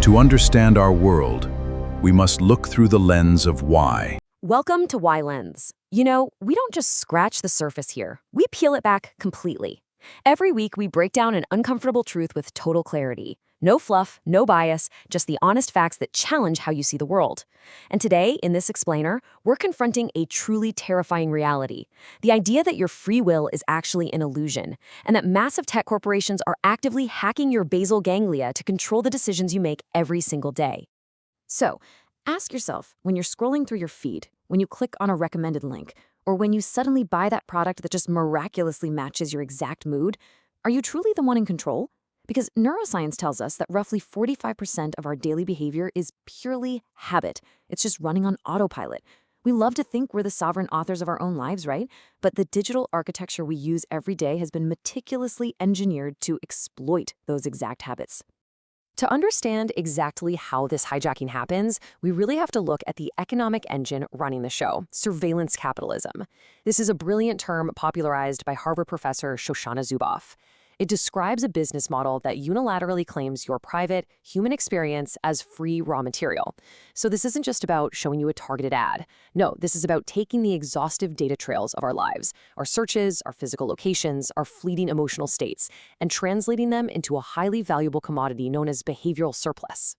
To understand our world, we must look through the lens of why. Welcome to WhyLens. You know, we don't just scratch the surface here. We peel it back completely. Every week, we break down an uncomfortable truth with total clarity. No fluff, no bias, just the honest facts that challenge how you see the world. And today, in this explainer, we're confronting a truly terrifying reality. The idea that your free will is actually an illusion, and that massive tech corporations are actively hacking your basal ganglia to control the decisions you make every single day. So, ask yourself, when you're scrolling through your feed, when you click on a recommended link, or when you suddenly buy that product that just miraculously matches your exact mood, are you truly the one in control? Because neuroscience tells us that roughly 45% of our daily behavior is purely habit. It's just running on autopilot. We love to think we're the sovereign authors of our own lives, right? But the digital architecture we use every day has been meticulously engineered to exploit those exact habits. To understand exactly how this hijacking happens, we really have to look at the economic engine running the show, surveillance capitalism. This is a brilliant term popularized by Harvard professor Shoshana Zuboff. It describes a business model that unilaterally claims your private, human experience as free raw material. So this isn't just about showing you a targeted ad. No, this is about taking the exhaustive data trails of our lives, our searches, our physical locations, our fleeting emotional states, and translating them into a highly valuable commodity known as behavioral surplus.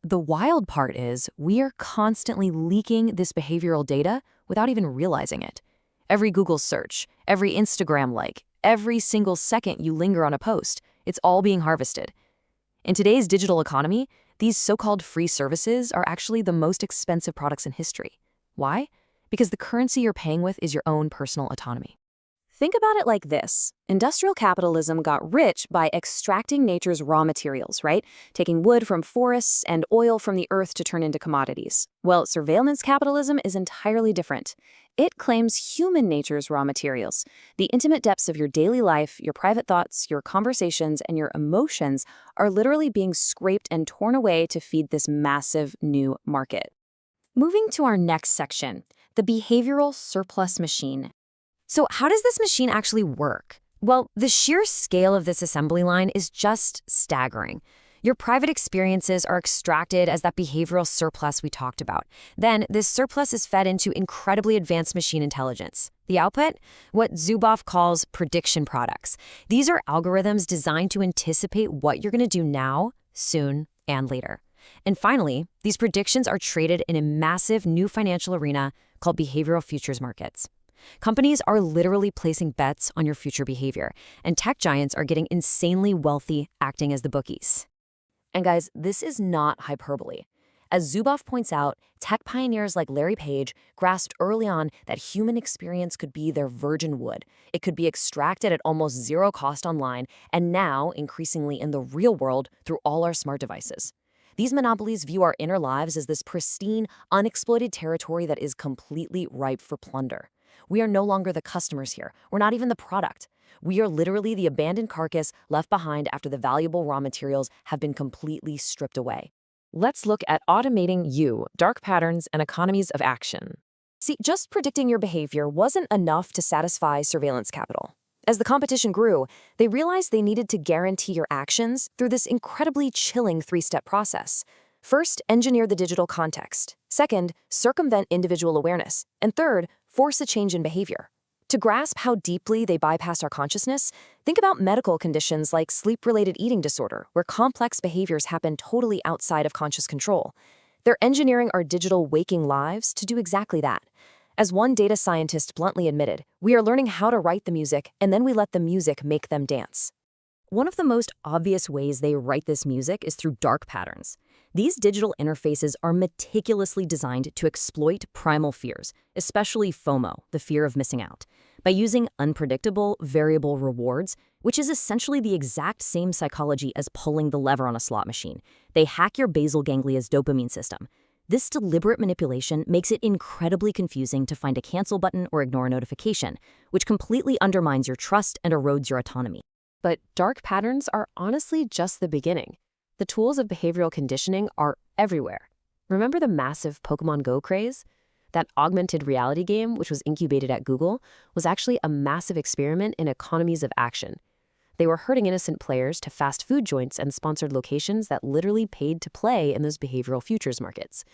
The wild part is we are constantly leaking this behavioral data without even realizing it. Every Google search, every Instagram like, every single second you linger on a post, it's all being harvested. In today's digital economy, these so-called free services are actually the most expensive products in history. Why? Because the currency you're paying with is your own personal autonomy. Think about it like this. Industrial capitalism got rich by extracting nature's raw materials, right? Taking wood from forests and oil from the earth to turn into commodities. Well, surveillance capitalism is entirely different. It claims human nature's raw materials. The intimate depths of your daily life, your private thoughts, your conversations, and your emotions are literally being scraped and torn away to feed this massive new market. Moving to our next section, the behavioral surplus machine. So how does this machine actually work? Well, the sheer scale of this assembly line is just staggering. Your private experiences are extracted as that behavioral surplus we talked about. Then, this surplus is fed into incredibly advanced machine intelligence. The output? What Zuboff calls prediction products. These are algorithms designed to anticipate what you're going to do now, soon, and later. And finally, these predictions are traded in a massive new financial arena called behavioral futures markets. Companies are literally placing bets on your future behavior, and tech giants are getting insanely wealthy acting as the bookies. And guys, this is not hyperbole. As Zuboff points out, tech pioneers like Larry Page grasped early on that human experience could be their virgin wood. It could be extracted at almost zero cost online, and now, increasingly in the real world, through all our smart devices. These monopolies view our inner lives as this pristine, unexploited territory that is completely ripe for plunder. We are no longer the customers here. We're not even the product. We are literally the abandoned carcass left behind after the valuable raw materials have been completely stripped away. Let's look at automating you, dark patterns, and economies of action. See, just predicting your behavior wasn't enough to satisfy surveillance capital. As the competition grew, they realized they needed to guarantee your actions through this incredibly chilling three-step process. First, engineer the digital context. Second, circumvent individual awareness. And third, force a change in behavior. To grasp how deeply they bypass our consciousness, think about medical conditions like sleep-related eating disorder, where complex behaviors happen totally outside of conscious control. They're engineering our digital waking lives to do exactly that. As one data scientist bluntly admitted, we are learning how to write the music, and then we let the music make them dance. One of the most obvious ways they write this music is through dark patterns. These digital interfaces are meticulously designed to exploit primal fears, especially FOMO, the fear of missing out, by using unpredictable, variable rewards, which is essentially the exact same psychology as pulling the lever on a slot machine. They hack your basal ganglia's dopamine system. This deliberate manipulation makes it incredibly confusing to find a cancel button or ignore a notification, which completely undermines your trust and erodes your autonomy. But dark patterns are honestly just the beginning. The tools of behavioral conditioning are everywhere. Remember the massive Pokemon Go craze? That augmented reality game, which was incubated at Google, was actually a massive experiment in economies of action. They were herding innocent players to fast food joints and sponsored locations that literally paid to play in those behavioral futures markets.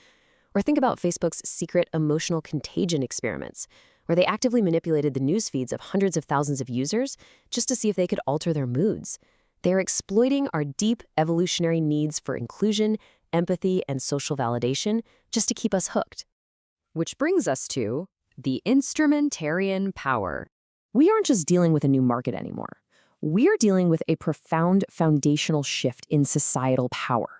Or think about Facebook's secret emotional contagion experiments, where they actively manipulated the news feeds of hundreds of thousands of users just to see if they could alter their moods. They're exploiting our deep evolutionary needs for inclusion, empathy, and social validation just to keep us hooked. Which brings us to the instrumentarian power. We aren't just dealing with a new market anymore. We're dealing with a profound foundational shift in societal power.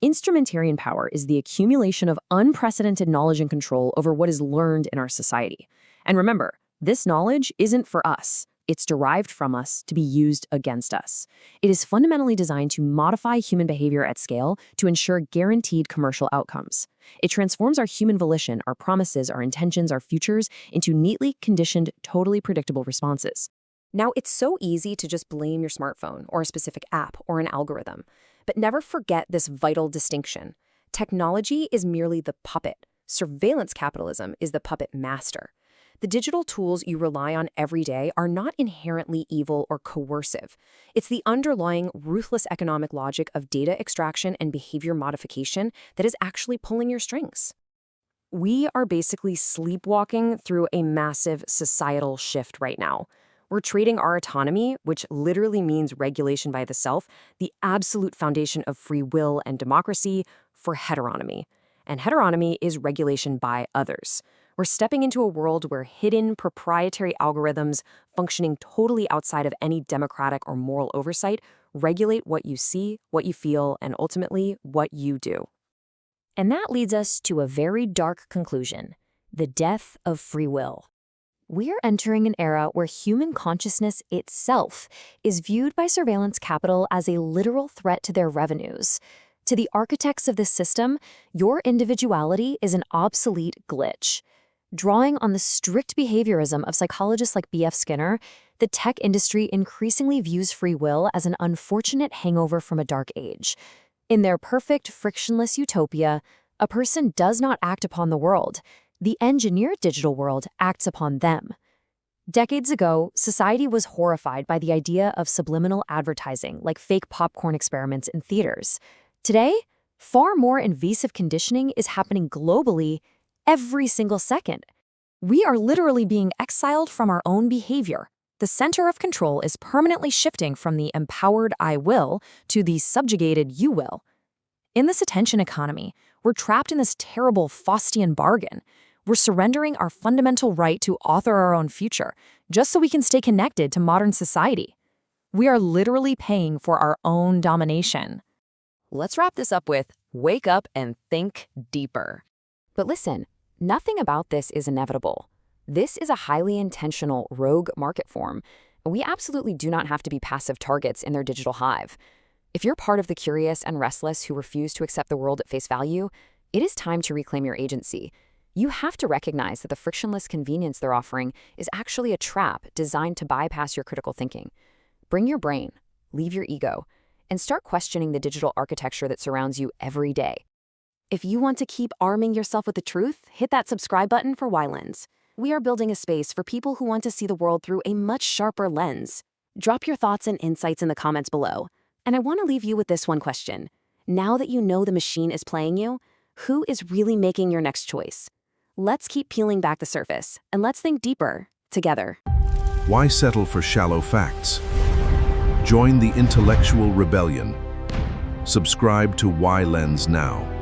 Instrumentarian power is the accumulation of unprecedented knowledge and control over what is learned in our society. And remember, this knowledge isn't for us. It's derived from us to be used against us. It is fundamentally designed to modify human behavior at scale to ensure guaranteed commercial outcomes. It transforms our human volition, our promises, our intentions, our futures into neatly conditioned, totally predictable responses. Now, it's so easy to just blame your smartphone or a specific app or an algorithm, but never forget this vital distinction. Technology is merely the puppet. Surveillance capitalism is the puppet master. The digital tools you rely on every day are not inherently evil or coercive. It's the underlying ruthless economic logic of data extraction and behavior modification that is actually pulling your strings. We are basically sleepwalking through a massive societal shift right now. We're trading our autonomy, which literally means regulation by the self, the absolute foundation of free will and democracy, for heteronomy. And heteronomy is regulation by others. We're stepping into a world where hidden, proprietary algorithms, functioning totally outside of any democratic or moral oversight, regulate what you see, what you feel, and ultimately, what you do. And that leads us to a very dark conclusion: the death of free will. We're entering an era where human consciousness itself is viewed by surveillance capital as a literal threat to their revenues. To the architects of this system, your individuality is an obsolete glitch. Drawing on the strict behaviorism of psychologists like B.F. Skinner, the tech industry increasingly views free will as an unfortunate hangover from a dark age. In their perfect, frictionless utopia, a person does not act upon the world. The engineered digital world acts upon them. Decades ago, society was horrified by the idea of subliminal advertising, like fake popcorn experiments in theaters. Today, far more invasive conditioning is happening globally every single second. We are literally being exiled from our own behavior. The center of control is permanently shifting from the empowered I will to the subjugated you will. In this attention economy, we're trapped in this terrible Faustian bargain. We're surrendering our fundamental right to author our own future, just so we can stay connected to modern society. We are literally paying for our own domination. Let's wrap this up with wake up and think deeper. But listen, nothing about this is inevitable. This is a highly intentional rogue market form. We absolutely do not have to be passive targets in their digital hive. If you're part of the curious and restless who refuse to accept the world at face value, it is time to reclaim your agency. You have to recognize that the frictionless convenience they're offering is actually a trap designed to bypass your critical thinking. Bring your brain, leave your ego, and start questioning the digital architecture that surrounds you every day. If you want to keep arming yourself with the truth, hit that subscribe button for WhyLens. We are building a space for people who want to see the world through a much sharper lens. Drop your thoughts and insights in the comments below. And I want to leave you with this one question. Now that you know the machine is playing you, who is really making your next choice? Let's keep peeling back the surface, and let's think deeper, together. Why settle for shallow facts? Join the intellectual rebellion. Subscribe to WhyLens now.